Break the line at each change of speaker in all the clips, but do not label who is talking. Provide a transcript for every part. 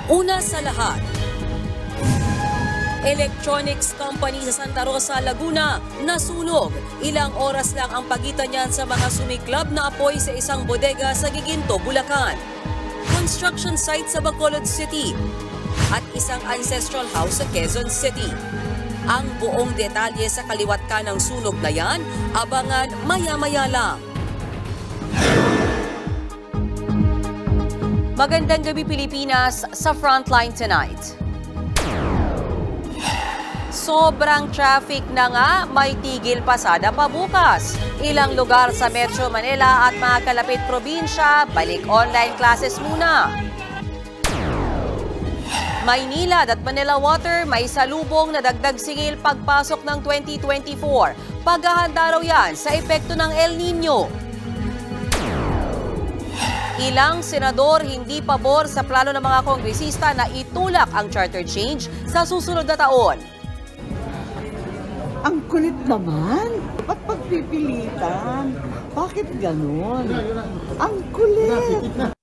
Una sa lahat, electronics company sa Santa Rosa, Laguna, nasunog. Ilang oras lang ang pagitan niyan sa mga sumiklab na apoy sa isang bodega sa Giginto, Bulacan. Construction site sa Bacolod City at isang ancestral house sa Quezon City. Ang buong detalye sa kaliwat kanang sunog na yan, abangan maya-maya lang. Magandang gabi Pilipinas, sa Frontline tonight. Sobrang traffic na nga, may tigil pasada pa bukas. Ilang lugar sa Metro Manila at mga kalapit probinsya, balik online classes muna. Maynila at Manila Water may salubong na dagdag singil pagpasok ng 2024. Paghahanda raw yan sa epekto ng El Nino. Ilang senador hindi pabor sa plano ng mga kongresista na itulak ang charter change sa susunod na taon.
Ang kulit naman. Ba't pagpipilitan? Bakit ganun? Ang kulit.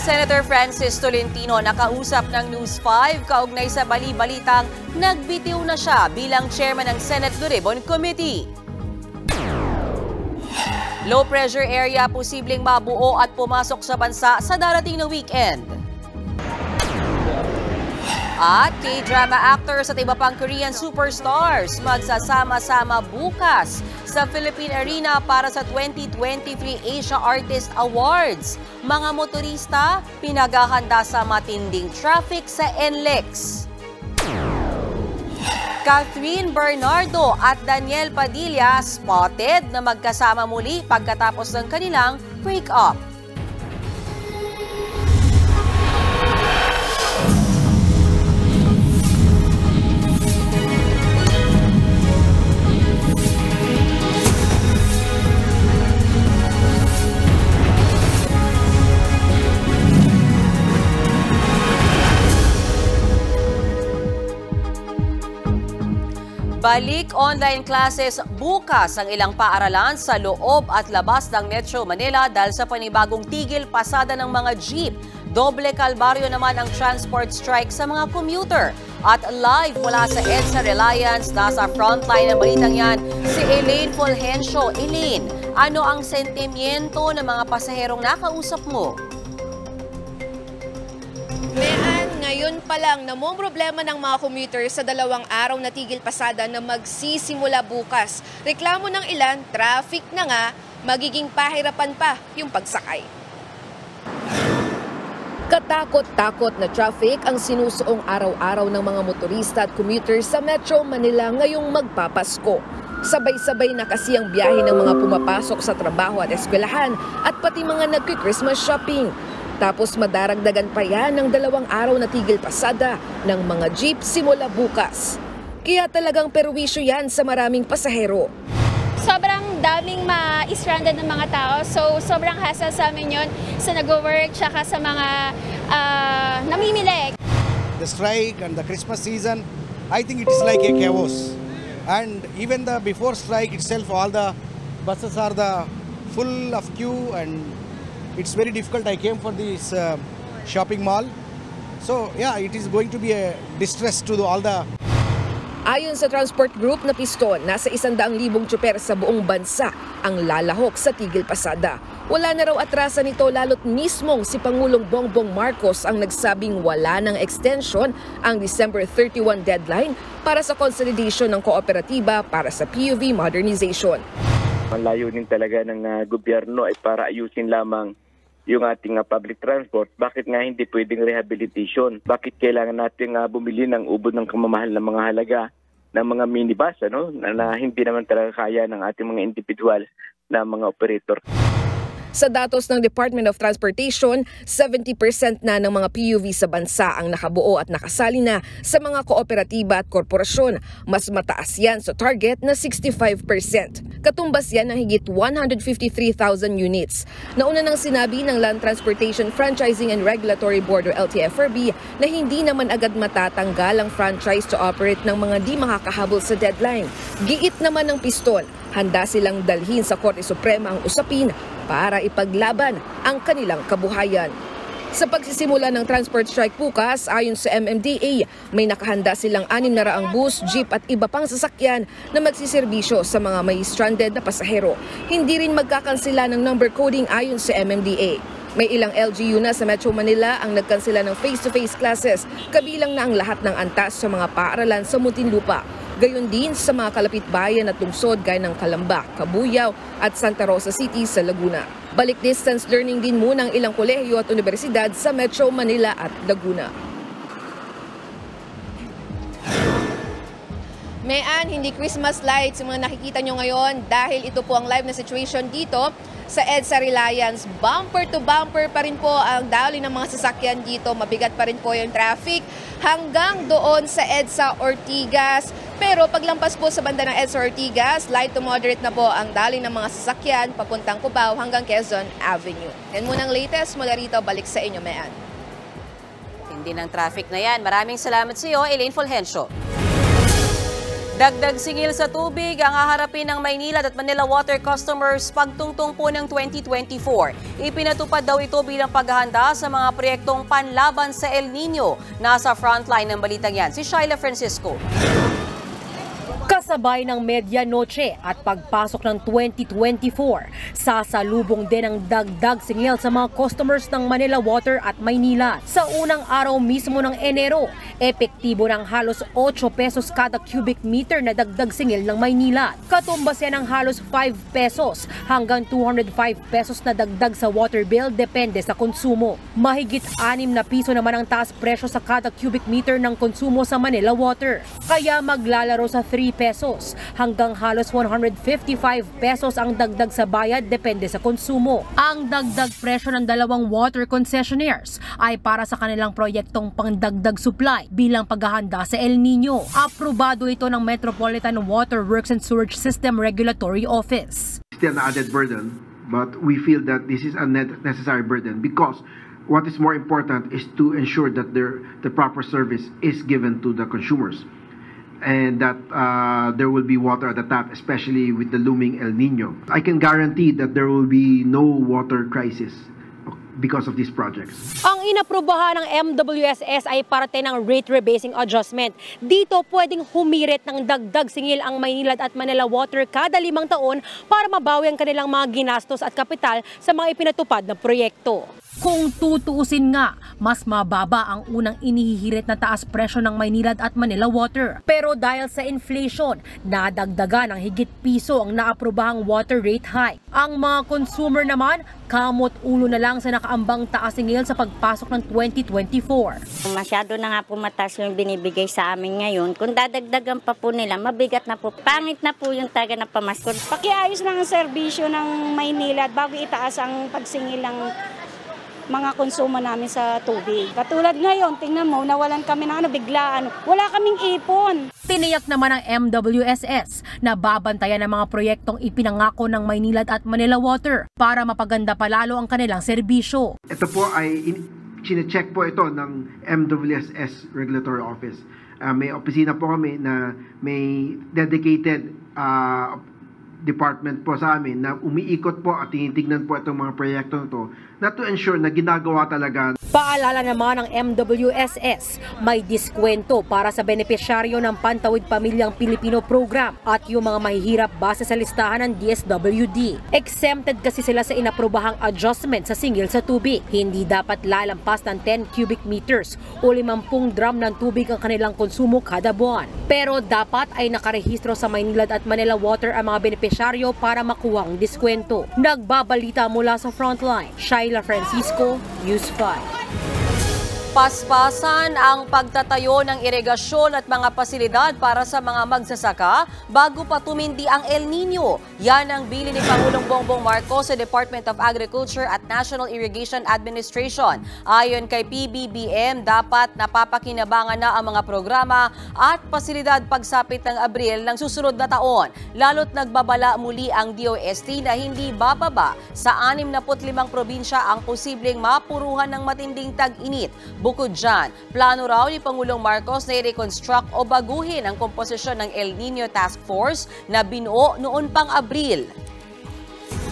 Senator Francis Tolentino nakausap ng News 5 kaugnay sa bali-balitang nagbitiw na siya bilang chairman ng Senate Blue Ribbon Committee. Low pressure area posibleng mabuo at pumasok sa bansa sa darating na weekend. At K-drama actors at iba pang Korean superstars magsasama-sama bukas sa Philippine Arena para sa 2023 Asia Artist Awards. Mga motorista pinaghahanda sa matinding traffic sa NLEX. Catherine Bernardo at Daniel Padilla spotted na magkasama muli pagkatapos ng kanilang break-up. Balik online classes bukas ang ilang paaralan sa loob at labas ng Metro Manila dahil sa panibagong tigil pasada ng mga jeep. Doble kalbaryo naman ang transport strike sa mga commuter. At live mula sa EDSA Reliance, nasa frontline ng balitang yan, si Elaine Fulgencio. Elaine, ano ang sentimiento ng mga pasaherong nakausap mo?
Ngayon pa lang namong problema ng mga commuter sa 2 araw na tigil pasada na magsisimula bukas. Reklamo ng ilan, traffic na nga, magiging pahirapan pa yung pagsakay. Katakot-takot na traffic ang sinusuong araw-araw ng mga motorista at commuters sa Metro Manila ngayong magpapasko. Sabay-sabay na kasi ang biyahe ng mga pumapasok sa trabaho at eskwelahan at pati mga nagki-Christmas shopping. Tapos madaragdagan pa yan ng 2 araw na tigil pasada ng mga jeep simula bukas. Kaya talagang perwisyo yan sa maraming pasahero.
Sobrang daming ma-stranded ng mga tao. So sobrang hassle sa amin yun sa nag-work tsaka sa mga namimili.
The strike and the Christmas season, I think it is like a chaos. And even the before strike itself, all the buses are full of queue and it's very difficult. I came for this shopping mall. So yeah, it is going to be a distress to all the...
Ayon sa transport group na Piston, nasa 100,000 tsuper sa buong bansa ang lalahok sa tigil pasada. Wala na raw atrasan nito lalo't mismong si Pangulong Bongbong Marcos ang nagsabing wala ng extension ang December 31 deadline para sa consolidation ng kooperatiba para sa PUV modernization.
Ang layunin talaga ng gobyerno ay para ayusin lamang yung ating public transport. Bakit nga hindi pwedeng rehabilitation? Bakit kailangan natin bumili ng ubod ng kamamahal na mga halaga ng mga minibus na hindi naman talaga kaya ng ating mga individual na mga operator?
Sa datos ng Department of Transportation, 70% na ng mga PUV sa bansa ang nakabuo at nakasali na sa mga kooperatiba at korporasyon. Mas mataas yan sa target na 65%. Katumbas yan ng higit 153,000 units. Nauna nang sinabi ng Land Transportation Franchising and Regulatory Board o LTFRB na hindi naman agad matatanggal ang franchise to operate ng mga di makakahabol sa deadline. Giit naman ng Piston, handa silang dalhin sa Korte Suprema ang usapin para ipaglaban ang kanilang kabuhayan. Sa pagsisimula ng transport strike bukas, ayon sa MMDA, may nakahanda silang 600 bus, jeep at iba pang sasakyan na magsiserbisyo sa mga may stranded na pasahero. Hindi rin magkakansela ng number coding ayon sa MMDA. May ilang LGU na sa Metro Manila ang nagkansela ng face-to-face classes, kabilang na ang lahat ng antas sa mga paaralan sa Muntinlupa. Gayon din sa mga kalapit bayan at lungsod gaya ng Calamba, Cabuyao at Santa Rosa City sa Laguna. Balik distance learning din muna ang ilang kolehiyo at universidad sa Metro Manila at Laguna. Mayan, hindi Christmas lights yung mga nakikita nyo ngayon dahil ito po ang live na situation dito sa EDSA Reliance. Bumper to bumper pa rin po ang daloy ng mga sasakyan dito. Mabigat pa rin po yung traffic hanggang doon sa EDSA Ortigas. Pero paglampas po sa banda ng EDSA Ortigas, light to moderate na po ang daloy ng mga sasakyan papuntang Cubao hanggang Quezon Avenue. Yan muna ang latest mula rito. Balik sa inyo, Mayan.
Hindi ng traffic na yan. Maraming salamat sa iyo, Elaine Fulgencio. Dagdag singil sa tubig ang haharapin ng Maynilad at Manila Water customers pagtungtong po ng 2024. Ipinatupad daw ito bilang paghahanda sa mga proyektong panlaban sa El Nino. Nasa frontline ng balitang yan si Shyla Francisco.
Kasabay ng medianoche at pagpasok ng 2024, sasalubong din ang dagdag singil sa mga customers ng Manila Water at Maynila. Sa unang araw mismo ng Enero, epektibo ng halos 8 pesos kada cubic meter na dagdag singil ng Maynila. Katumbas yan ng halos 5 pesos hanggang 205 pesos na dagdag sa water bill depende sa konsumo. Mahigit 6 na piso naman ang taas presyo sa kada cubic meter ng konsumo sa Manila Water. Kaya maglalaro sa 3 pesos hanggang halos 155 pesos ang dagdag sa bayad depende sa konsumo. Ang dagdag presyo ng dalawang water concessionaires ay para sa kanilang proyektong pangdagdag supply bilang paghahanda sa El Nino. Aprobado ito ng Metropolitan Water Works and Sewerage System Regulatory Office.
Still an added burden, but we feel that this is a necessary burden because what is more important is to ensure that the proper service is given to the consumers. And that there will be water at the tap, especially with the looming El Nino. I can guarantee that there will be no water crisis because of these projects.
Ang inaprubahan ng MWSS ay parte ng rate rebasing adjustment. Dito pwedeng humirit ng dagdag singil ang Maynilad at Manila Water kada 5 taon para mabawi ang kanilang mga ginastos at kapital sa mga ipinatupad na proyekto. Kung tutuusin nga, mas mababa ang unang inihihirit na taas presyo ng Maynilad at Manila Water. Pero dahil sa inflation, nadagdagan ng higit piso ang naaprobahang water rate hike. Ang mga consumer naman, kamot ulo na lang sa nakaambang taas singil sa pagpasok ng 2024.
Masyado na nga po mataas yung binibigay sa amin ngayon. Kung dadagdagan pa po nila, mabigat na po. Pangit na po yung taga na pamaskod.
Pakiayos lang ang serbisyo ng Maynilad bago itaas ang pagsingil ng mga konsumo namin sa tubig. Katulad ngayon, tingnan mo, nawalan kami ng biglaan. Wala kaming ipon.
Tiniyak naman ng MWSS na babantayan ang mga proyektong ipinangako ng Maynilad at Manila Water para mapaganda palalo ang kanilang serbisyo.
Ito po ay chinecheck po ito ng MWSS Regulatory Office. May opisina po kami na may dedicated department po sa amin na umiikot po at tinitignan po itong mga proyekto ito na to ensure na ginagawa talaga.
Paalala naman ng MWSS, may diskwento para sa benepisyaryo ng Pantawid Pamilyang Pilipino Program at yung mga mahihirap base sa listahan ng DSWD. Exempted kasi sila sa inaprobahang adjustment sa singil sa tubig. Hindi dapat lalampas ng 10 cubic meters o 50 drum ng tubig ang kanilang konsumo kada buwan. Pero dapat ay nakarehistro sa Maynilad at Manila Water ang mga benepisyaryo para makuha ang diskwento. Nagbabalita mula sa Frontline, Shyla Francisco, News 5.
Paspasan ang pagtatayo ng irigasyon at mga pasilidad para sa mga magsasaka bago pa tumindi ang El Nino. Yan ang bilin ni Pangulong Bongbong Marcos sa Department of Agriculture at National Irrigation Administration. Ayon kay PBBM, dapat napapakinabangan na ang mga programa at pasilidad pagsapit ng Abril ng susunod na taon. Lalo't nagbabala muli ang DOST na hindi bababa sa 65 probinsya ang posibleng mapuruhan ng matinding tag-init. Bukod dyan, plano raw ni Pangulong Marcos na i-reconstruct o baguhin ang komposisyon ng El Nino Task Force na binuo noon pang Abril.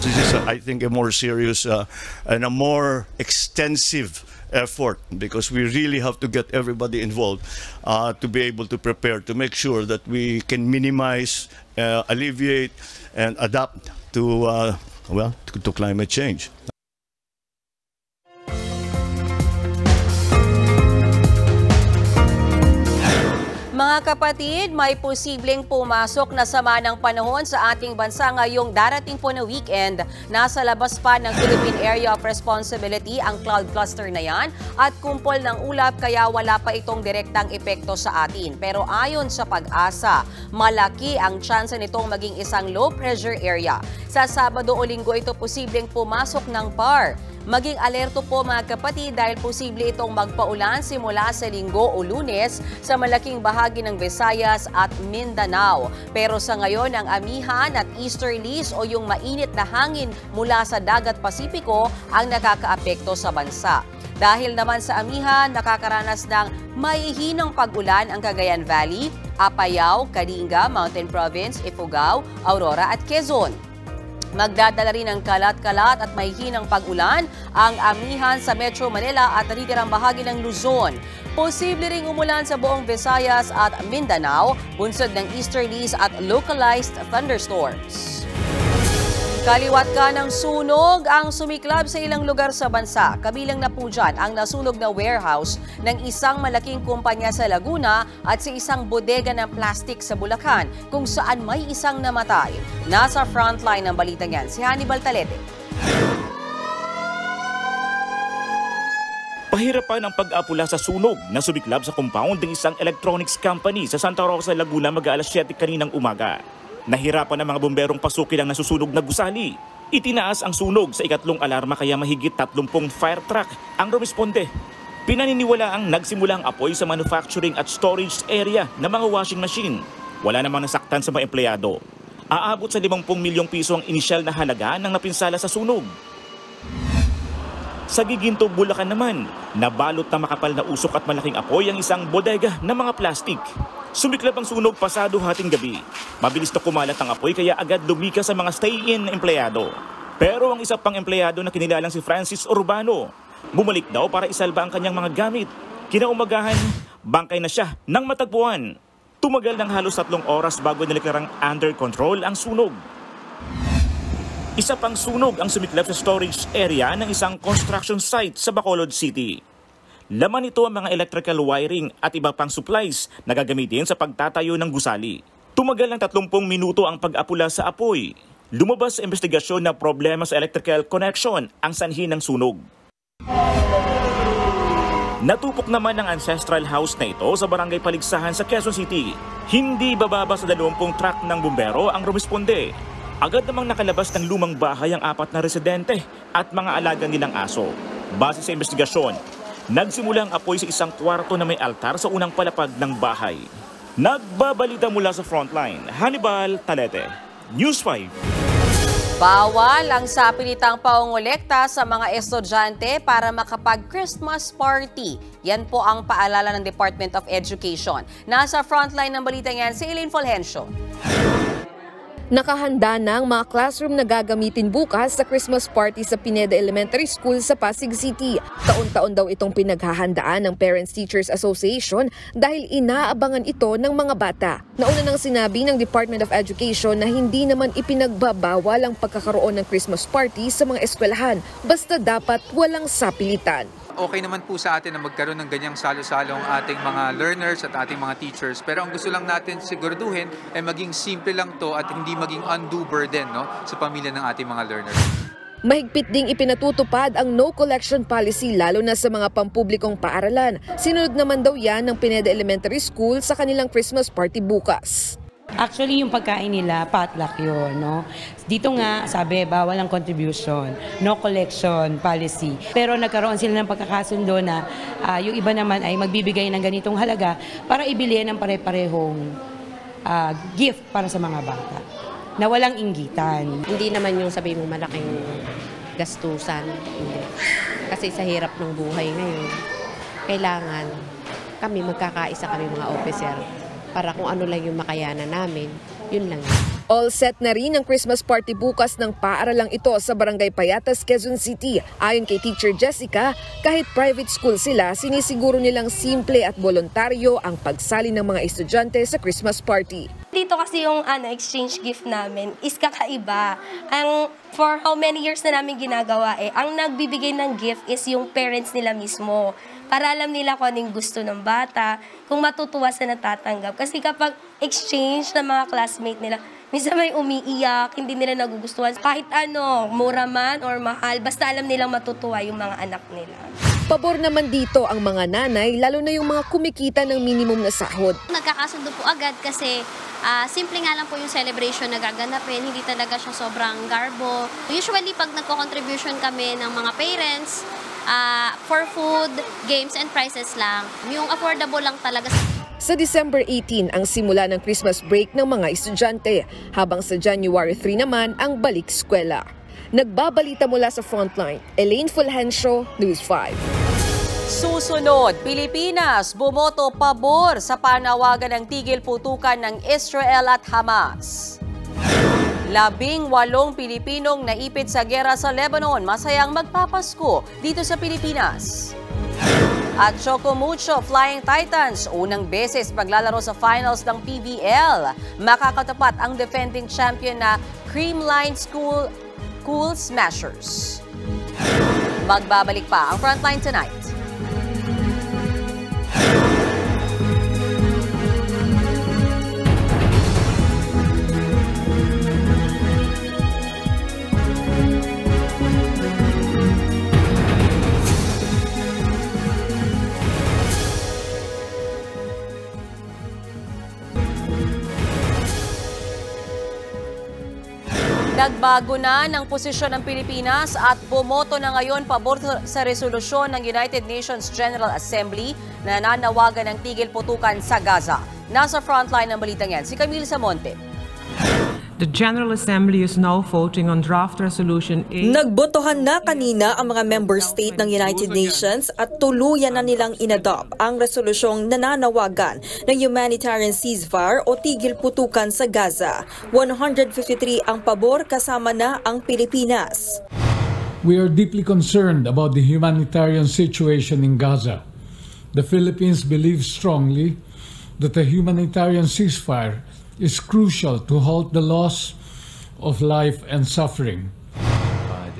This is, I think, a more serious and a more extensive effort, because we really have to get everybody involved to be able to prepare, to make sure that we can minimize, alleviate, and adapt to to climate change.
Mga kapatid, may posibleng pumasok na sama ng panahon sa ating bansa ngayong darating po na weekend. Nasa labas pa ng Philippine Area of Responsibility ang cloud cluster na yan at kumpol ng ulap, kaya wala pa itong direktang epekto sa atin. Pero ayon sa Pag-asa, malaki ang tsansa nitong maging isang low pressure area. Sa Sabado o Linggo ito posibleng pumasok ng PAR. Maging alerto po mga kapatid dahil posible itong magpaulan simula sa Linggo o Lunes sa malaking bahagi ng Visayas at Mindanao. Pero sa ngayon, ang amihan at easterlies o yung mainit na hangin mula sa dagat Pasipiko ang nakakaapekto sa bansa. Dahil naman sa amihan, nakakaranas ng maihinang pag-ulan ang Cagayan Valley, Apayao, Kalinga, Mountain Province, Ifugao, Aurora at Quezon. Magdadala rin ng kalat-kalat at mahihinang pag-ulan ang amihan sa Metro Manila at natitirang bahagi ng Luzon. Posible ring umulan sa buong Visayas at Mindanao, bunsod ng easterlies at localized thunderstorms. Kaliwat ka ng sunog ang sumiklab sa ilang lugar sa bansa. Kabilang na po dyan ang nasunog na warehouse ng isang malaking kumpanya sa Laguna at sa isang bodega ng plastic sa Bulacan, kung saan may isang namatay. Nasa frontline ng balitang yan, si Hannibal Talete.
Pahirapan ang pag-apula sa sunog na sumiklab sa compound ng isang electronics company sa Santa Rosa, Laguna mag-alas 7 kaninang umaga. Nahirapan ang mga bomberong pasukin ang nasusunog na gusali. Itinaas ang sunog sa ikatlong alarma kaya mahigit 30 fire truck ang rumisponde. Pinaniniwala ang nagsimulang apoy sa manufacturing at storage area ng mga washing machine. Wala namang nasaktan sa mga empleyado. Aabot sa 50 milyong piso ang inisyal na halaga ng napinsala sa sunog. Sa Giginto, Bulacan naman, nabalot na makapal na usok at malaking apoy ang isang bodega ng mga plastic. Sumiklab ang sunog pasado hating gabi. Mabilis na kumalat ang apoy kaya agad lumika sa mga stay-in na empleyado. Pero ang isa pang empleyado na kinilalang si Francis Urbano, bumalik daw para isalba ang kanyang mga gamit. Kinaumagahan, bangkay na siya nang matagpuan. Tumagal ng halos 3 oras bago niliklarang under control ang sunog. Isa pang sunog ang sumiklab sa storage area ng isang construction site sa Bacolod City. Laman nito ang mga electrical wiring at iba pang supplies na gagamitin sa pagtatayo ng gusali. Tumagal ng 30 minuto ang pag-apula sa apoy. Lumabas sa investigasyon na problema sa electrical connection ang sanhi ng sunog. Natupok naman ang ancestral house na ito sa barangay Paligsahan sa Quezon City. Hindi bababa sa 20 truck ng bumbero ang rumisponde. Agad namang nakalabas ng lumang bahay ang 4 na residente at mga alaga nilang aso. Base sa investigasyon, nagsimulang apoy sa isang kwarto na may altar sa unang palapag ng bahay. Nagbabalita mula sa frontline, Hannibal Talete, News 5.
Bawal ang sapilitang pangongolekta sa mga estudyante para makapag-Christmas party. Yan po ang paalala ng Department of Education. Nasa frontline ng balita yan si Elaine Fulgencio.
Nakahanda na ang mga classroom na gagamitin bukas sa Christmas party sa Pineda Elementary School sa Pasig City. Taon-taon daw itong pinaghahandaan ng Parents Teachers Association dahil inaabangan ito ng mga bata. Nauna nang sinabi ng Department of Education na hindi naman ipinagbabawal ang pagkakaroon ng Christmas party sa mga eskwelahan, basta dapat walang sapilitan.
Okay naman po sa atin na magkaroon ng ganyang salo-salo ang ating mga learners at ating mga teachers. Pero ang gusto lang natin siguraduhin ay maging simple lang to at hindi maging undue burden sa pamilya ng ating mga learners.
Mahigpit ding ipinatutupad ang no collection policy lalo na sa mga pampublikong paaralan. Sinunod naman daw yan ng Pineda Elementary School sa kanilang Christmas party bukas.
Actually, yung pagkain nila, potluck yun, no? Dito nga, sabi, bawal ang contribution, no collection policy. Pero nagkaroon sila ng pagkakasundo na yung iba naman ay magbibigay ng ganitong halaga para ibili ng pare-parehong gift para sa mga bata na walang inggitan.
Hindi naman yung sabi mo malaking gastusan. Hindi. Kasi sa hirap ng buhay ngayon, kailangan kami magkakaisa kami mga officer para kung ano lang yung makayanan namin, yun lang.
All set na rin ang Christmas party bukas ng paaralang ito sa Barangay Payatas, Quezon City. Ayon kay Teacher Jessica, kahit private school sila, sinisiguro nilang simple at voluntaryo ang pagsali ng mga estudyante sa Christmas party.
Dito kasi yung exchange gift namin is kakaiba. For how many years na namin ginagawa ang nagbibigay ng gift is yung parents nila mismo. Para alam nila kung anong gusto ng bata, kung matutuwa sa natatanggap. Kasi kapag exchange ng mga classmate nila, minsan may umiiyak, hindi nila nagugustuhan. Kahit mura man or mahal, basta alam nilang matutuwa yung mga anak nila.
Pabor naman dito ang mga nanay, lalo na yung mga kumikita ng minimum na sahod.
Nagkakasundo po agad kasi simple nga lang po yung celebration na gaganapin, hindi talaga siya sobrang garbo. Usually pag nagko-contribution kami ng mga parents, for food, games and prizes lang, yung affordable lang talaga.
Sa December 18 ang simula ng Christmas break ng mga estudyante, habang sa January 3 naman ang balik eskwela. Nagbabalita mula sa Frontline, Elaine Fulgencio, News 5.
Susunod, Pilipinas bumoto pabor sa panawagan ng tigil putukan ng Israel at Hamas. 18 Pilipinong naipit sa gera sa Lebanon masayang magpapasko dito sa Pilipinas. At Choco Mucho Flying Titans, unang beses maglalaro sa finals ng PBL. Makakatapat ang defending champion na Creamline Cool Smashers. Magbabalik pa ang Frontline tonight. Nagbago na ng posisyon ng Pilipinas at bumoto na ngayon pabor sa resolusyon ng United Nations General Assembly na nanawagan ng tigil putukan sa Gaza. Nasa frontline ng balitang yan, si Camille Samonte.
The General Assembly is now voting on draft resolution 8.
Nagbotohan na kanina ang mga member state ng United Nations at tuluyan na nilang inadopt ang resolusyong nananawagan ng humanitarian ceasefire o tigil putukan sa Gaza. 153 ang pabor kasama na ang Pilipinas.
We are deeply concerned about the humanitarian situation in Gaza. The Philippines believes strongly that a humanitarian ceasefire is crucial to halt the loss of life and suffering.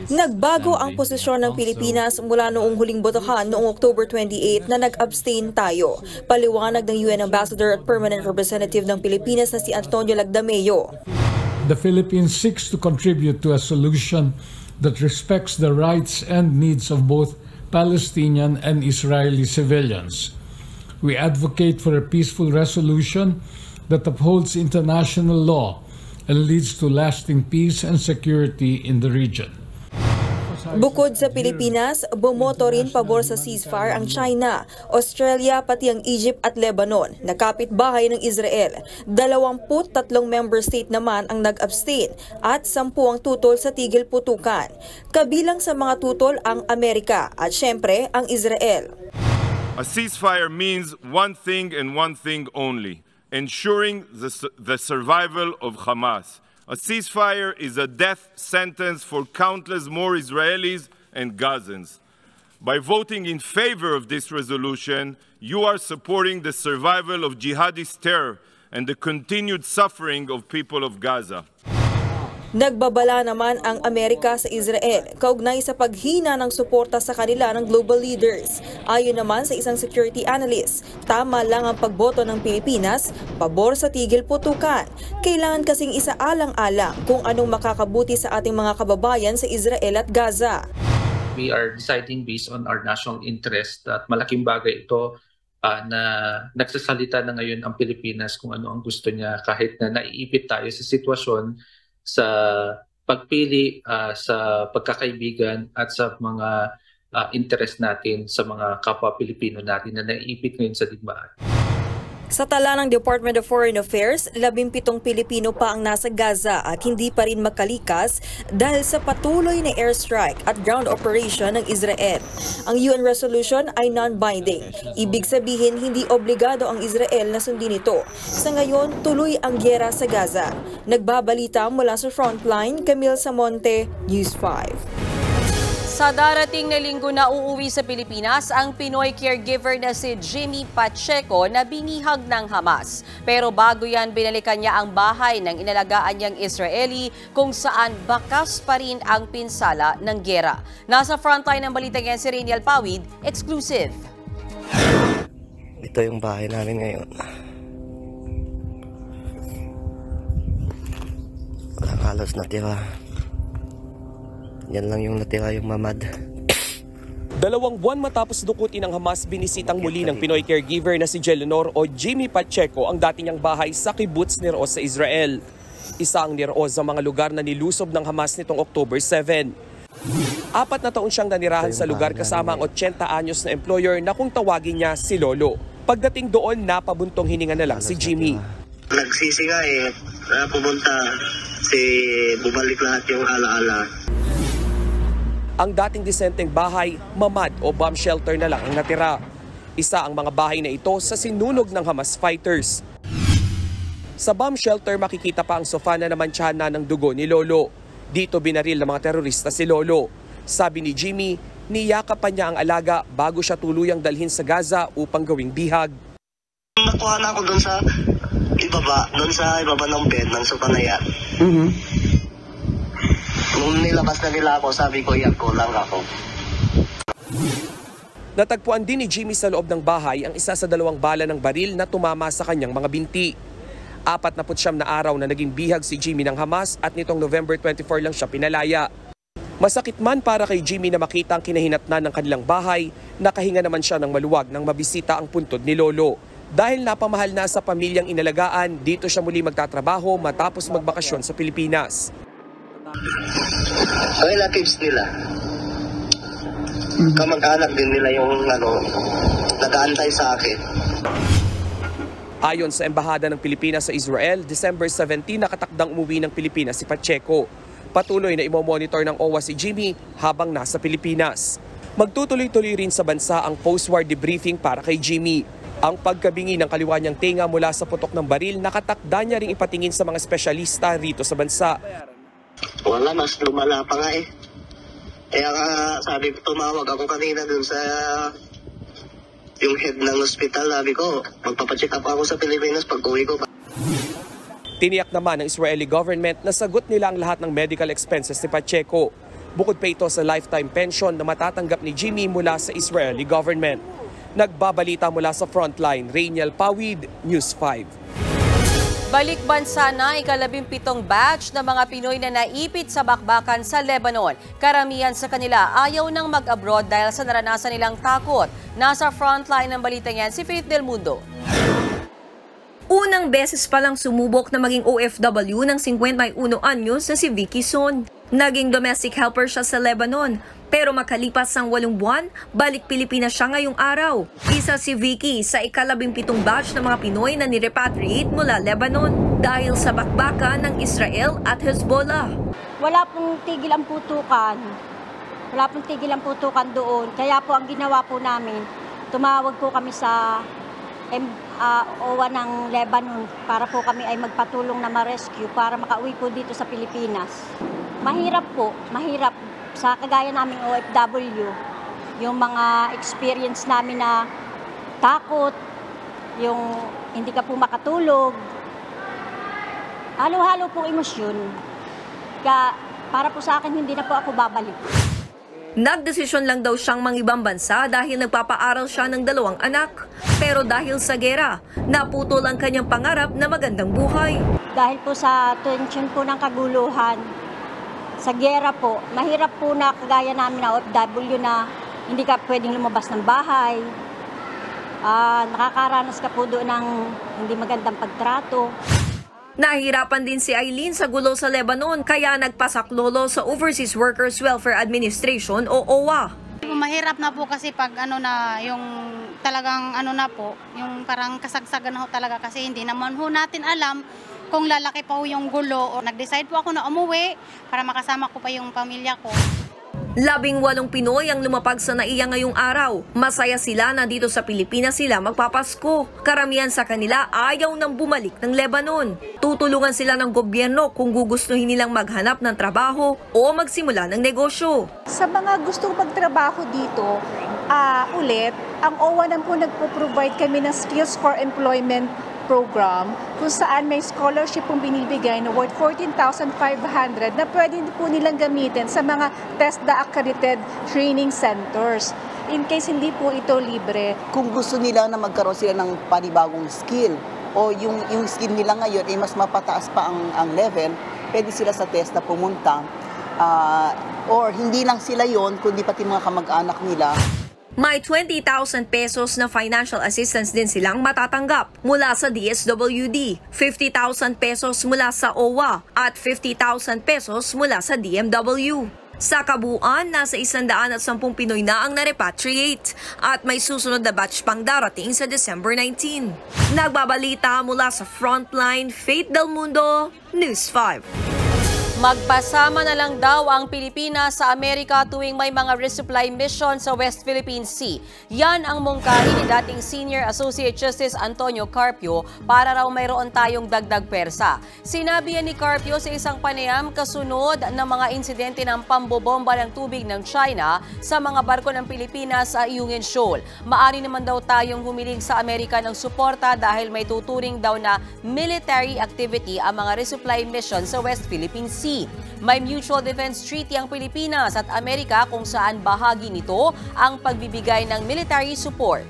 Nagbago ang posisyon ng Pilipinas mula noong huling botohan noong October 28 na nag-abstain tayo. Paliwanag ng UN Ambassador at Permanent Representative ng Pilipinas na si Antonio Lagdameo.
The Philippines seeks to contribute to a solution that respects the rights and needs of both Palestinian and Israeli civilians. We advocate for a peaceful resolution that upholds international law and leads to lasting peace and security in the region.
Bukod sa Pilipinas, bumoto rin pabor sa ceasefire ang China, Australia pati ang Egypt at Lebanon na kapitbahay ng Israel. 23 member state naman ang nag-abstain at 10 ang tutol sa tigil putukan. Kabilang sa mga tutol ang Amerika at syempre ang Israel.
A ceasefire means one thing and one thing only: ensuring the survival of Hamas. A ceasefire is a death sentence for countless more Israelis and Gazans. By voting in favor of this resolution, you are supporting the survival of jihadist terror and the continued suffering of people of Gaza.
Nagbabala naman ang Amerika sa Israel kaugnay sa paghina ng suporta sa kanila ng global leaders. Ayon naman sa isang security analyst, tama lang ang pagboto ng Pilipinas pabor sa tigil putukan. Kailangan kasing isaalang-alang kung anong makakabuti sa ating mga kababayan sa Israel at Gaza.
We are deciding based on our national interest at malaking bagay ito na nagsasalita na ngayon ang Pilipinas kung ano ang gusto niya kahit na naiipit tayo sa sitwasyon sa pagpili sa pagkakaibigan at sa mga interest natin sa mga kapwa Pilipino natin na naiipit ngayon sa digmaan.
Sa tala ng Department of Foreign Affairs, 17 Pilipino pa ang nasa Gaza at hindi pa rin makalikas dahil sa patuloy na airstrike at ground operation ng Israel. Ang UN resolution ay non-binding. Ibig sabihin, hindi obligado ang Israel na sundin ito. Sa ngayon, tuloy ang gyera sa Gaza. Nagbabalita mula sa Frontline, Camille Samonte, News 5.
Sa darating na linggo na uuwi sa Pilipinas ang Pinoy caregiver na si Jimmy Pacheco na binihag ng Hamas. Pero bago yan, binalikan niya ang bahay ng inalagaan niyang Israeli kung saan bakas pa rin ang pinsala ng gera. Nasa frontline ng balitang yan si Rainiel Pawid, exclusive.
Ito yung bahay namin ngayon. Walang halos natira. Yan lang yung natira yung mamad.
2 buwan matapos dukutin ng Hamas, binisitang muli ng Pinoy caregiver na si Jelenor o Jimmy Pacheco ang dati niyang bahay sa Kibbutz Nir Oz sa Israel. Isa ang Nir Oz sa mga lugar na nilusob ng Hamas nitong October 7. 4 na taon siyang nanirahan sa lugar kasama ang 80 anyos na employer na kung tawagin niya si Lolo. Pagdating doon, napabuntong hininga na lang si Jimmy.
Nagsisi nga pumunta bumalik lahat yung alaala.
Ang dating disenteng bahay, mamad o bomb shelter na lang ang natira. Isa ang mga bahay na ito sa sinunog ng Hamas fighters. Sa bomb shelter makikita pa ang sofa na namantsahan na ng dugo ni Lolo. Dito binaril ng mga terorista si Lolo. Sabi ni Jimmy, niyakap pa niya ang alaga bago siya tuluyang dalhin sa Gaza upang gawing bihag.
Nakuha na ako doon sa ibaba ng bed ng sofa na yan. Nung nilabas na nila ako, sabi ko, iyak ko lang ako.
Natagpuan din ni Jimmy sa loob ng bahay ang isa sa 2 bala ng baril na tumama sa kanyang mga binti. 49 na araw na naging bihag si Jimmy ng Hamas at nitong November 24 lang siya pinalaya. Masakit man para kay Jimmy na makita ang kinahinatnan ng kanilang bahay, nakahinga naman siya ng maluwag nang mabisita ang puntod ni Lolo. Dahil napamahal na sa pamilyang inalagaan, dito siya muli magtatrabaho matapos magbakasyon sa Pilipinas.
Relatives nila. Kamag-anak din nila yung nag-aantay sa akin.
Ayon sa Embahada ng Pilipinas sa Israel, December 17 nakatakdang umuwi ng Pilipinas si Pacheco. Patuloy na imo-monitor ng OWA si Jimmy habang nasa Pilipinas. Magtutuloy-tuloy rin sa bansa ang post-war debriefing para kay Jimmy. Ang pagkabingi ng kaliwa niyang tenga mula sa putok ng baril, nakatakda niya ring ipatingin sa mga espesyalista rito sa bansa.
Wala, mas lumala pa nga Kaya sabi ko, tumawag ako kanina dun sa yung head ng hospital. Sabi ko, magpapacheck up ako sa Pilipinas pag uwi ko.
Tiniyak naman ng Israeli government na sagot nila ang lahat ng medical expenses ni Pacheco. Bukod pa ito sa lifetime pension na matatanggap ni Jimmy mula sa Israeli government. Nagbabalita mula sa Frontline, Rainiel Pawid, News 5.
Balik bansa na ika-17 batch ng mga Pinoy na naipit sa bakbakan sa Lebanon. Karamihan sa kanila ayaw nang mag-abroad dahil sa naranasan nilang takot. Nasa frontline ng balitang yan si Faith Del Mundo.
Unang beses palang sumubok na maging OFW ng 51 anyos na si Vicky Son. Naging domestic helper siya sa Lebanon. Pero makalipas ang 8 buwan, balik Pilipinas siya ngayong araw. Isa si Vicky sa ika-17 batch ng mga Pinoy na nirepatriate mula Lebanon dahil sa bakbakan ng Israel at Hezbollah.
Wala pong tigil ang putukan. Wala pong tigil ang putukan doon. Kaya po ang ginawa po namin, tumawag po kami sa OWA ng Lebanon para po kami ay magpatulong na ma-rescue para makauwi po dito sa Pilipinas. Mahirap po, mahirap. Sa kagaya naming OFW, yung mga experience namin na takot, yung hindi ka po makatulog, halo-halo pong emosyon. Kaya para po sa akin, hindi na po ako babalik.
Nagdesisyon lang daw siyang mangibang bansa dahil nagpapaaral siya ng 2 anak. Pero dahil sa gera, naputol ang kanyang pangarap na magandang buhay.
Dahil po sa tension po ng kaguluhan, sa gera po, mahirap po na kagaya namin na OFW na hindi ka pwedeng lumabas ng bahay. Nakakaranas ka po doon ng hindi magandang pagtrato.
Nahihirapan din si Eileen sa gulo sa Lebanon kaya nagpasaklolo sa Overseas Workers Welfare Administration o OWA.
po, mahirap na po kasi pag yung talagang na po, yung parang kasagsagan na ho talaga kasi hindi naman ho natin alam kung lalaki pa ho yung gulo. O nag-decide po ako na umuwi para makasama ko pa yung pamilya ko.
18 Pinoy ang lumapag sa NAIA ngayong araw. Masaya sila na dito sa Pilipinas sila magpapasko. Karamihan sa kanila ayaw nang bumalik ng Lebanon. Tutulungan sila ng gobyerno kung gugustuhin nilang maghanap ng trabaho o magsimula ng negosyo.
Sa mga gustong magtrabaho dito, ulit, ang OWA naman po nagpo-provide kami ng Skills for Employment program kung saan may scholarship pong binibigay na worth 14,500 na pwede po nilang gamitin sa mga TESDA accredited training centers. In case hindi po ito libre.
Kung gusto nila na magkaroon sila ng panibagong skill o yung skill nila ngayon ay mas mapataas pa ang level, pwede sila sa TESDA pumunta. Or hindi lang sila yon kundi pati mga kamag-anak nila.
May 20,000 pesos na financial assistance din silang matatanggap mula sa DSWD, 50,000 pesos mula sa OWA at 50,000 pesos mula sa DMW. Sa kabuuan, nasa 110 Pinoy na ang na-repatriate at may susunod na batch pang darating sa December 19. Nagbabalita mula sa Frontline, Faith Del Mundo, News 5.
Magpasama na lang daw ang Pilipinas sa Amerika tuwing may mga resupply mission sa West Philippine Sea. Yan ang mungkahi ni dating Senior Associate Justice Antonio Carpio para raw mayroon tayong dagdag persa. Sinabi yan ni Carpio sa isang panayam kasunod ng mga insidente ng pambobomba ng tubig ng China sa mga barko ng Pilipinas sa Ayungin Shoal. Maari naman daw tayong humiling sa Amerika ng suporta dahil may tuturing daw na military activity ang mga resupply mission sa West Philippine Sea. May mutual defense treaty ang Pilipinas at Amerika kung saan bahagi nito ang pagbibigay ng military support.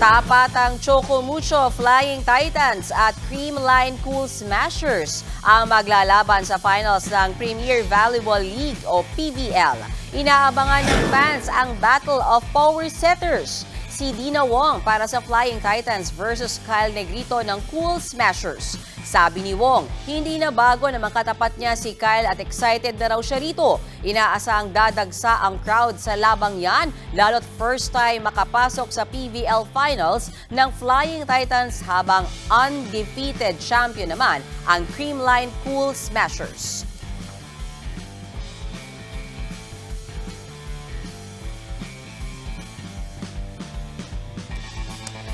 Tapat ang Choco Mucho Flying Titans at Creamline Cool Smashers ang maglalaban sa finals ng Premier Volleyball League o PVL. Inaabangan ng fans ang Battle of Power Setters. Si Dina Wong para sa Flying Titans versus Kyle Negrito ng Cool Smashers. Sabi ni Wong, hindi na bago na makatapat niya si Kyle at excited na raw siya rito. Inaasahang dadagsa ang crowd sa labang yan, lalo't first time makapasok sa PVL Finals ng Flying Titans habang undefeated champion naman ang Creamline Cool Smashers.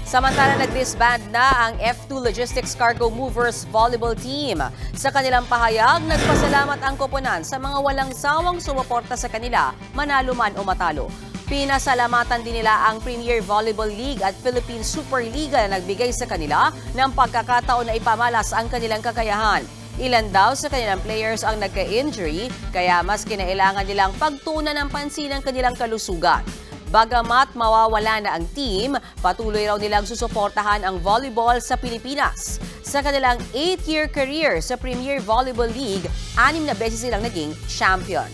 Samantala, nag-disband na ang F2 Logistics Cargo Movers volleyball team. Sa kanilang pahayag, nagpasalamat ang koponan sa mga walang sawang sumuporta sa kanila, manalo man o matalo. Pinasalamatan din nila ang Premier Volleyball League at Philippine Superliga na nagbigay sa kanila ng pagkakataon na ipamalas ang kanilang kakayahan. Ilan daw sa kanilang players ang nagka-injury, kaya mas kinailangan nilang pagtuunan ng pansin ang kanilang kalusugan. Bagamat mawawala na ang team, patuloy raw nilang susuportahan ang volleyball sa Pilipinas. Sa kanilang 8-year career sa Premier Volleyball League, 6 na beses silang naging champion.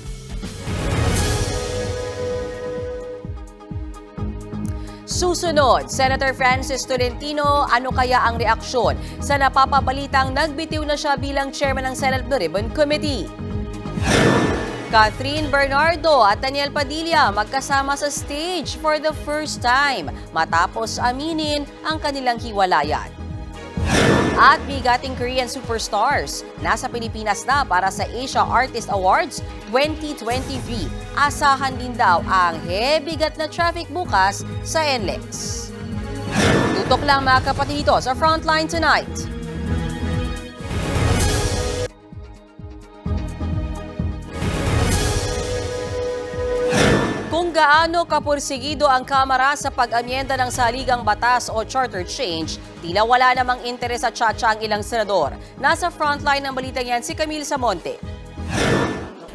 Susunod, Senator Francis Tolentino, ano kaya ang reaksyon sa napapabalitang nagbitiw na siya bilang chairman ng Senate Blue Ribbon Committee? Catherine Bernardo at Daniel Padilla magkasama sa stage for the first time matapos aminin ang kanilang hiwalayan. At bigating Korean superstars nasa Pilipinas na para sa Asia Artist Awards 2023. Asahan din daw ang bigat na traffic bukas sa NLEX. Tutok lang mga kapatid dito sa Frontline Tonight. Kung gaano kapursigido ang Kamara sa pag-amyenda ng saligang batas o charter change, tila wala namang interes sa tsa-tsa ang ilang senador. Nasa frontline ng balitang yan si Camille Samonte.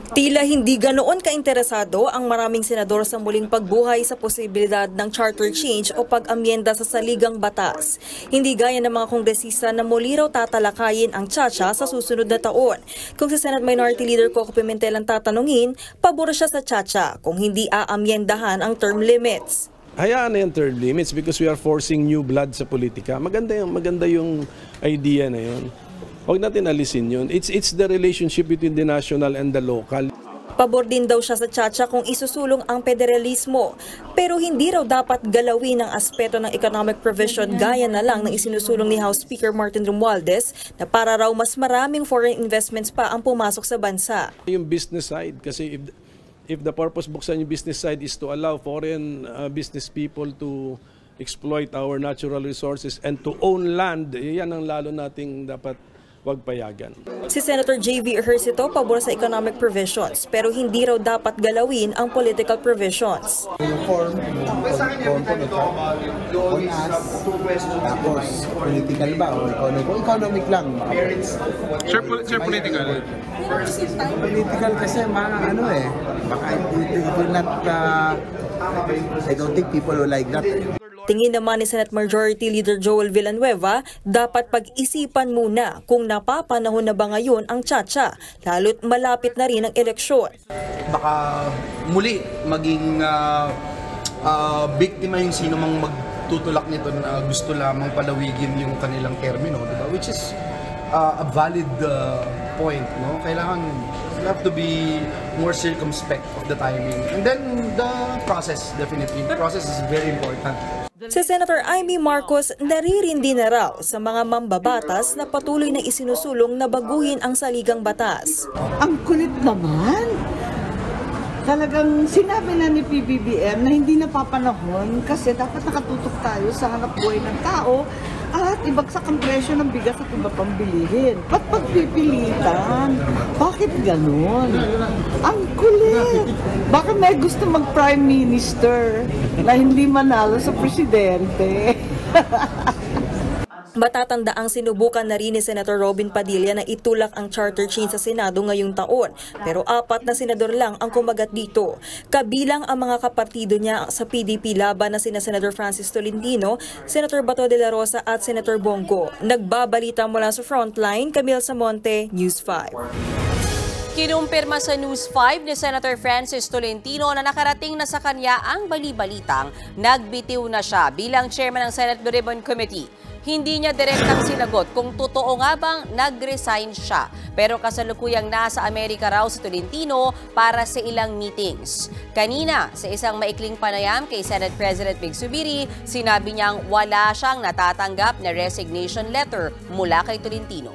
Tila hindi ganoon kainteresado ang maraming senador sa muling pagbuhay sa posibilidad ng charter change o pag-amyenda sa saligang batas. Hindi gaya ng mga kongresista na muli raw tatalakayin ang tsa-tsa sa susunod na taon. Kung si Senate Minority Leader Coco Pimentel ang tatanungin, pabor siya sa tsa-tsa kung hindi aamyendahan ang term limits.
Hayaan na yung term limits because we are forcing new blood sa politika. Maganda yung idea na yun.
Huwag natin alisin yun. It's the relationship between the national and the local.
Pabor din daw siya sa Chacha kung isusulong ang federalismo. Pero hindi raw dapat galawin ang aspeto ng economic provision gaya na lang ng isinusulong ni House Speaker Martin Romualdez na para raw mas maraming foreign investments pa ang pumasok sa bansa.
Yung business side, kasi if the purpose buksan yung business side is to allow foreign business people to exploit our natural resources and to own land, yan ang lalo nating dapat wag payagan.
Si Senator J.V. Ejercito pabor sa economic provisions pero hindi raw dapat galawin ang political provisions.
Tapos political ba o economic lang?
Sure, political.
Political kasi mga baka it will not, I don't think people will like that.
Tingin naman ni Senate Majority Leader Joel Villanueva, dapat pag-isipan muna kung napapanahon na ba ngayon ang Chacha, lalo't malapit na rin ang eleksyon.
Baka muli maging biktima yung sino mang magtutulak nito na gusto lamang palawigin yung kanilang termino, diba? Which is a valid point, no? Kailangan you have to be more circumspect of the timing. And then the process, definitely. The process is very important.
Si Senator Amy Marcos naririndi na raw sa mga mambabatas na patuloy na isinusulong na baguhin ang saligang batas.
Ang kulit naman! Talagang sinabi na ni PBBM na hindi napapanahon kasi dapat nakatutok tayo sa hanap buhay ng tao at ibagsak ang presyo ng bigas at iba pang bilihin. Ba't pagpipilitan? Bakit ganun? Ang kulit! Baka may gusto mag-prime minister na hindi manalo sa presidente.
Matatandaang sinubukan na rin ni Senator Robin Padilla na itulak ang charter change sa Senado ngayong taon. Pero 4 na senador lang ang kumagat dito. Kabilang ang mga kapartido niya sa PDP laban na sina Senator Francis Tolentino, Senator Bato de la Rosa at Senator Bongo. Nagbabalita mula sa Frontline, Camille Samonte, News 5.
Kinumpirma sa News 5 ni Senator Francis Tolentino na nakarating na sa kanya ang bali-balitang nagbitiw na siya bilang chairman ng Senate Blue Ribbon Committee. Hindi niya direktang sinagot kung totoo nga bang nag-resign siya. Pero kasalukuyang nasa Amerika raw si Tolentino para sa ilang meetings. Kanina, sa isang maikling panayam kay Senate President Mig Zubiri, sinabi niyang wala siyang natatanggap na resignation letter mula kay Tolentino.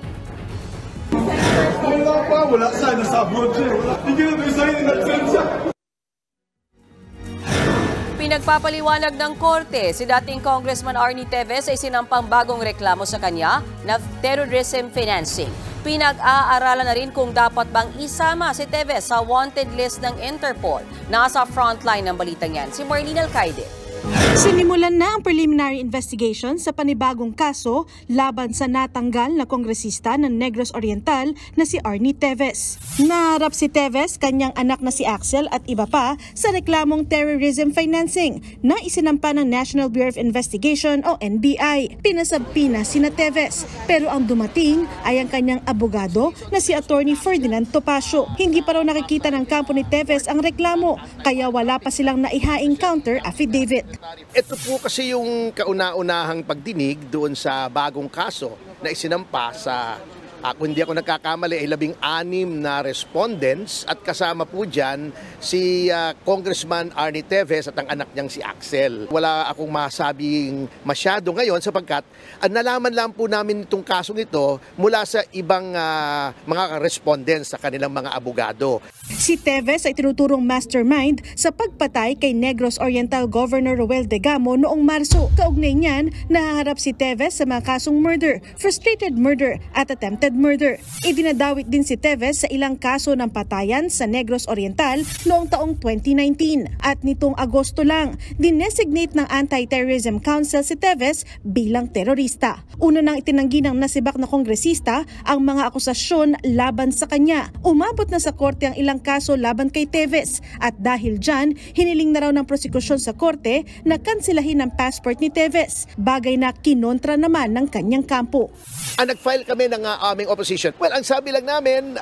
Wala sana sa abroad siya. Hindi na resign in that sense.
Pinagpapaliwanag ng korte, si dating Congressman Arnie Teves ay sinampang bagong reklamo sa kanya na terrorism financing. Pinag-aaralan na rin kung dapat bang isama si Teves sa wanted list ng Interpol. Nasa frontline ng balitang yan, si Marlene Alcaide.
Sinimulan na ang preliminary investigation sa panibagong kaso laban sa natanggal na kongresista ng Negros Oriental na si Arnie Teves. Naharap si Teves, kanyang anak na si Axel at iba pa sa reklamong terrorism financing na isinampa ng National Bureau of Investigation o NBI. Pinasabpi na sina Teves pero ang dumating ay ang kanyang abogado na si Attorney Ferdinand Topacio. Hindi pa raw nakikita ng kampo ni Teves ang reklamo kaya wala pa silang naihaing counter affidavit.
Ito po kasi yung kauna-unahang pagdinig doon sa bagong kaso na isinampa sa, kung hindi ako nagkakamali, ay 16 na respondents at kasama po dyan si Congressman Arnie Teves at ang anak niyang si Axel. Wala akong masabing masyado ngayon sapagkat nalaman lang po namin itong kasong ito mula sa ibang mga respondents sa kanilang mga abogado.
Si Teves ay tinuturong mastermind sa pagpatay kay Negros Oriental Governor Roel Degamo noong Marso. Kaugnay niyan, nahaharap si Teves sa mga kasong murder, frustrated murder at attempted murder. Idinadawit din si Teves sa ilang kaso ng patayan sa Negros Oriental noong taong 2019. At nitong Agosto lang, dinesignate ng Anti-Terrorism Council si Teves bilang terorista. Una nang itinanggi ng nasibak na kongresista ang mga akusasyon laban sa kanya. Umabot na sa korte ang ilang kaso laban kay Teves at dahil dyan, hiniling na raw ng prosekusyon sa korte na kansilahin ang passport ni Teves, bagay na kinontra naman ng kanyang kampo.
Nag-file kami ng aming opposition. Well, ang sabi lang namin,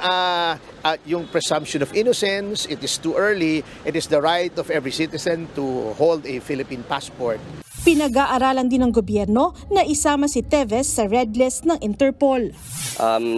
yung presumption of innocence, it is too early, it is the right of every citizen to hold a Philippine passport.
Pinag-aaralan din ng gobyerno na isama si Teves sa red list ng Interpol.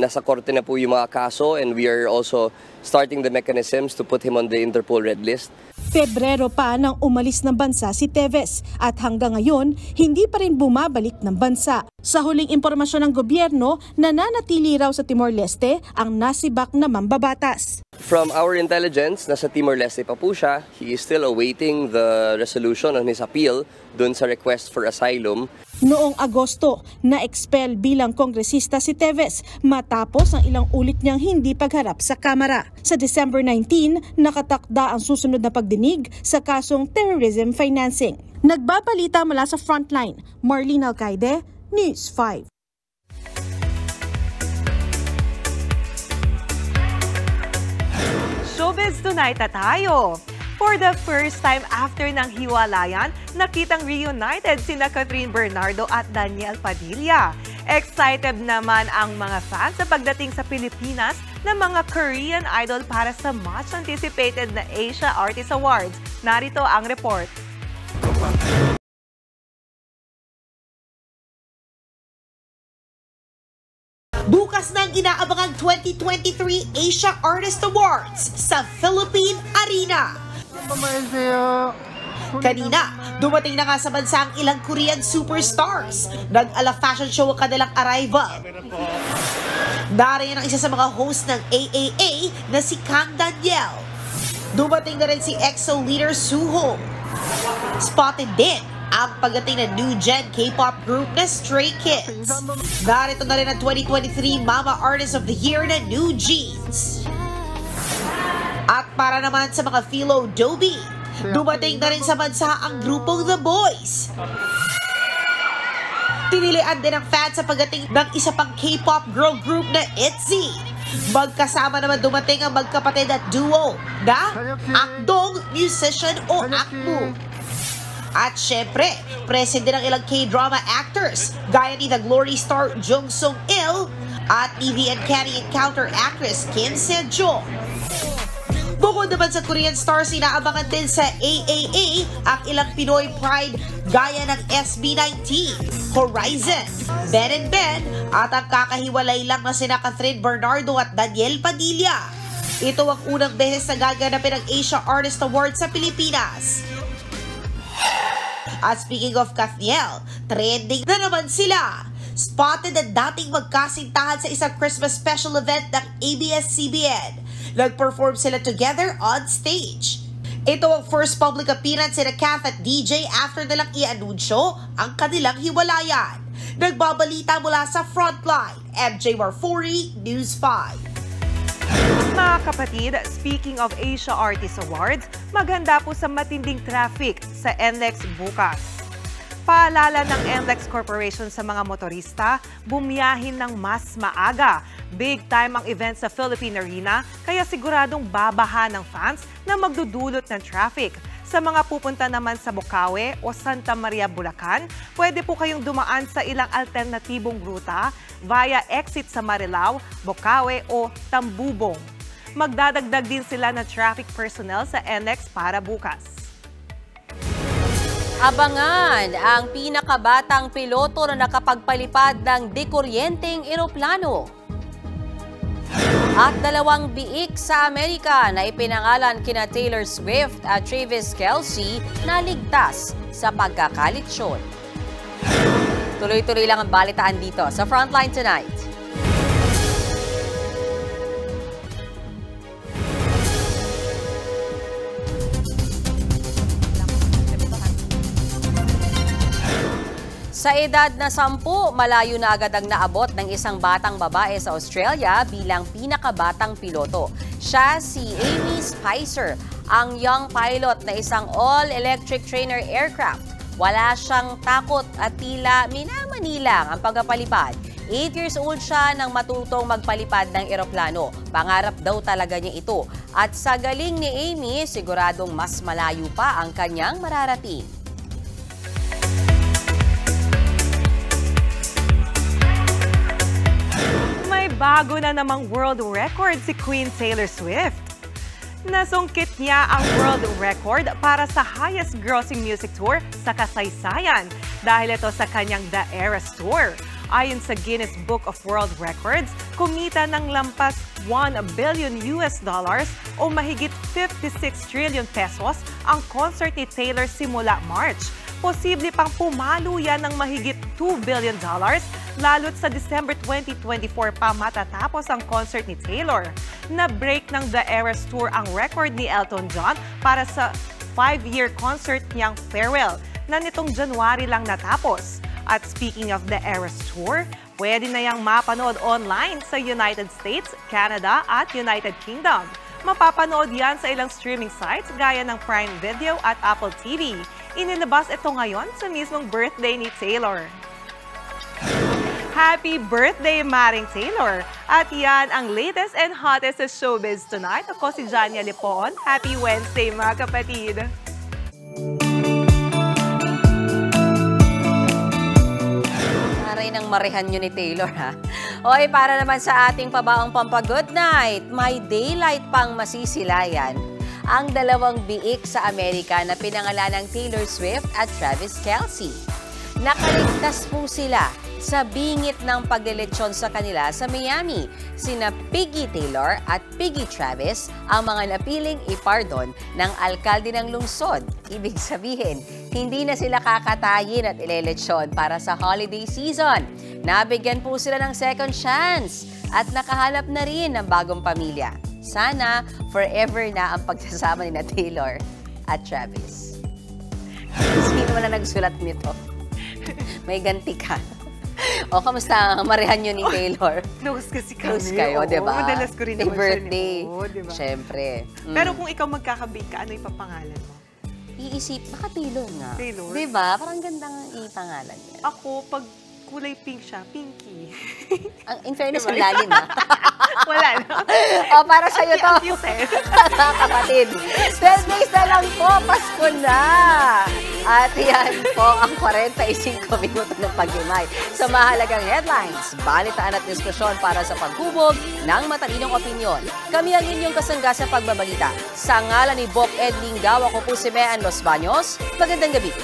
Nasa korte na po yung mga kaso and we are also starting the mechanisms to put him on the Interpol red list.
Pebrero pa nang umalis ng bansa si Teves at hanggang ngayon hindi pa rin bumabalik ng bansa. Sa huling impormasyon ng gobyerno, nananatili raw sa Timor-Leste ang nasibak na mambabatas.
From our intelligence, nasa Timor-Leste pa po siya. He is still awaiting the resolution on his appeal dun sa request for asylum.
Noong Agosto, na-expel bilang kongresista si Teves matapos ang ilang ulit niyang hindi pagharap sa Kamara. Sa December 19, nakatakda ang susunod na pagdinig sa kasong terrorism financing. Nagbabalita mula sa Frontline, Marlene Alcaide, News 5.
Showbiz tonight na tayo. For the first time after ng hiwalayan, nakitang reunited sina Catherine Bernardo at Daniel Padilla. Excited naman ang mga fans sa pagdating sa Pilipinas ng mga Korean idol para sa much anticipated na Asia Artist Awards. Narito ang report.
Bukas na ang inaabangang 2023 Asia Artist Awards sa Philippine Arena. Kanina, dumating na nga sa bansa ang ilang Korean superstars. Nag-ala fashion show ang kanilang arrival. Darayan ang isa sa mga host ng AAA na si Kang Daniel. Dumating na rin si EXO leader Suho. Spotted din ang pagdating ng new gen K-pop group na Stray Kids. Narito na rin ang 2023 Mama Artist of the Year na New Jeans. At para naman sa mga Philo Doby, dumating na rin sa bansa ang grupong The Boys. Tinilian din ng fans sa pagdating ng isa pang K-pop girl group na ITZY. Magkasama naman dumating ang magkapatid at duo na Akdong, Musician o Akmu. At syempre, present din ang ilang K-drama actors gaya ni The Glory star Jung Sung-il at TV Uncanny Encounter actress Kim Se-jo. Bukod naman sa Korean stars, inaabangan din sa AAA ang ilang Pinoy pride gaya ng SB19, Horizon, Ben & Ben at ang kakahiwalay lang na sina Catherine Bernardo at Daniel Padilla. Ito ang unang beses na gaganapin ang Asia Artist Award sa Pilipinas. At speaking of Kathniel, trending na naman sila. Spotted na dating magkasintahan sa isang Christmas special event ng ABS-CBN. Nag-perform sila together on stage. Ito ang first public appearance ni Kath at DJ after nilang i-anunsyo ang kanilang hiwalayan. Nagbabalita mula sa Frontline, MJ Marfori, News 5.
Mga kapatid, speaking of Asia Artist Awards, maganda po sa matinding traffic sa NLEX bukas. Paalala ng NLEX Corporation sa mga motorista, bumiyahin ng mas maaga. Big time ang event sa Philippine Arena, kaya siguradong babaha ng fans na magdudulot ng traffic. Sa mga pupunta naman sa Bocaue o Santa Maria, Bulacan, pwede po kayong dumaan sa ilang alternatibong ruta via exit sa Marilao, Bocaue o Tambubong. Magdadagdag din sila ng traffic personnel sa NLEX para bukas.
Abangan ang pinakabatang piloto na nakapagpalipad ng dekuryenteng eroplano. At 2 biik sa Amerika na ipinangalan kina Taylor Swift at Travis Kelce na ligtas sa pagkakalitsyon. Tuloy-tuloy lang ang balitaan dito sa Frontline Tonight. Sa edad na 10, malayo na agad ang naabot ng isang batang babae sa Australia bilang pinakabatang piloto. Siya si Amy Spicer, ang young pilot na isang all-electric trainer aircraft. Wala siyang takot at tila minamani lang ang pagpapalipad. 8 years old siya nang matutong magpalipad ng eroplano. Pangarap daw talaga niya ito. At sa galing ni Amy, siguradong mas malayo pa ang kanyang mararating.
Bago na namang world record si Queen Taylor Swift. Nasungkit niya ang world record para sa highest grossing music tour sa kasaysayan dahil ito sa kanyang The Eras Tour. Ayon sa Guinness Book of World Records, kumita ng lampas $1 billion o mahigit 56 trillion pesos ang concert ni Taylor simula March. Posible pang pumalo yan ng mahigit $2 billion lalo't sa December 2024 pa matatapos ang concert ni Taylor. Na-break ng The Eras Tour ang record ni Elton John para sa 5-year concert niyang Farewell na nitong January lang natapos. At speaking of The Eras Tour, pwede na yang mapanood online sa United States, Canada at United Kingdom. Mapapanood yan sa ilang streaming sites gaya ng Prime Video at Apple TV. Inilabas ito ngayon sa mismong birthday ni Taylor. Happy birthday, Maring Taylor! At yan ang latest and hottest sa showbiz tonight. Ako si Jania Lipon. Happy Wednesday, mga kapatid!
Ng marihan nyo ni Taylor, ha? Oy, para naman sa ating pabaong pampa-good night, may daylight pang masisilayan ang dalawang biik sa Amerika na pinangalan ng Taylor Swift at Travis Kelce. Nakaligtas po sila sa bingit ng paglilitsyon sa kanila sa Miami. Sina Piggy Taylor at Piggy Travis ang mga napiling ipardon ng alkalde ng lungsod. Ibig sabihin, hindi na sila kakatayin at ileletsyon para sa holiday season. Nabigyan po sila ng second chance at nakahanap na rin ng bagong pamilya. Sana forever na ang pagsasama ni Taylor at Travis. Sino man na nagsulat nito? May ganti ka. O, kamusta ang marihan nyo ni Taylor?
Close kasi kami.
Close kayo, di ba?
Madalas ko rin naman
birthday.
Oo, di ba?
Siyempre.
Pero kung ikaw magkakabig ka, ano ipapangalan mo?
Iisip, baka Taylor nga.
Taylor?
Di ba? Parang gandang ipangalan yan.
Ako, pag kulay pink siya, Pinky.
In fairness, ang lalim, ha?
Wala na.
O, para sa'yo to. Kapatid. 12 days na lang po, Pasko na. At yan po ang 45 minuto ng paghimay sa mahalagang headlines, balitaan at diskusyon para sa paghubog ng matalinong opinyon. Kami ang inyong kasangga sa pagbabalita. Sa ngalan ni Bok Ed Linggao, ako po si Mean Los Baños. Magandang gabi.